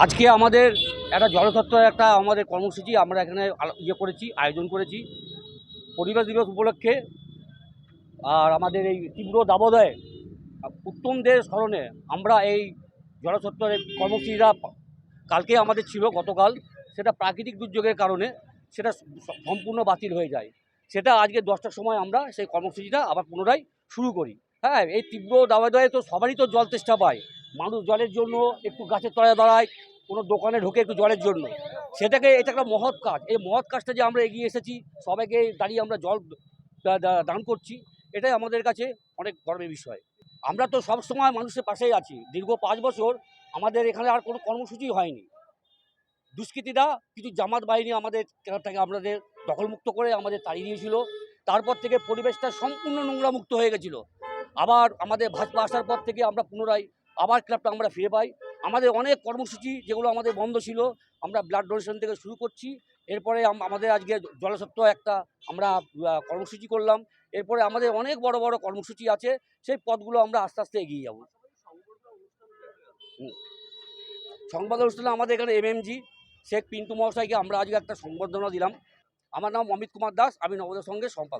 আজকে আমাদের একটা জলতত্ত্বের একটা আমাদের কর্মসূচি আমরা এখানে আয়োজন করেছি পরিবেশ দিবস উপলক্ষে। আর আমাদের এই তীব্র দাবদাহে উত্তমদের স্মরণে আমরা এই জলতত্ত্বের কর্মসূচিটা কালকে আমাদের ছিল, গতকাল সেটা প্রাকৃতিক দুর্যোগের কারণে সেটা সম্পূর্ণ বাতিল হয়ে যায়। সেটা আজকে 10টার সময় আমরা সেই কর্মসূচিটা আবার পুনরায় শুরু করি। হ্যাঁ, এই তীব্র দাবদাহে তো সবারই তো জল তেষ্টা পায়। মানুষ জলের জন্য একটু গাছের তলায় দাঁড়ায়, কোনো দোকানে ঢোকে একটু জলের জন্য। এটা একটা মহৎ কাজ। এই মহৎ কাজটা যে আমরা এগিয়ে এসেছি, সবাইকে দাঁড়িয়ে আমরা জল দান করছি, এটাই আমাদের কাছে অনেক গর্বের বিষয়। আমরা তো সবসময় মানুষের পাশেই আছি। দীর্ঘ 5 বছর আমাদের এখানে আর কোনো কর্মসূচি হয়নি। দুষ্কৃতীরা কিছু জামাত বাহিনী আমাদের আমাদের দখলমুক্ত করে আমাদের তাড়িয়ে দিয়েছিল। তারপর থেকে পরিবেশটা সম্পূর্ণ নোংরামুক্ত হয়ে গেছিলো। আবার আমাদের ভাজপা আসার পর থেকে আমরা পুনরায় আবার ক্লাবটা আমরা ফিরে পাই। আমাদের অনেক কর্মসূচি যেগুলো আমাদের বন্ধ ছিল, আমরা ব্লাড ডোনেশন থেকে শুরু করছি। এরপরে আমাদের আজকে জলস্বত্ব একটা আমরা কর্মসূচি করলাম। এরপরে আমাদের অনেক বড় বড় কর্মসূচি আছে, সেই পথগুলো আমরা আস্তে আস্তে এগিয়ে যাব। সংবাদ অনুষ্ঠানে আমাদের এখানে এমএমজি শেখ পিন্টু মহাশয়কে আমরা আজকে একটা সংবর্ধনা দিলাম। আমার নাম অমিত কুমার দাস, আমি নবোদয় সংঘের সম্পাদক।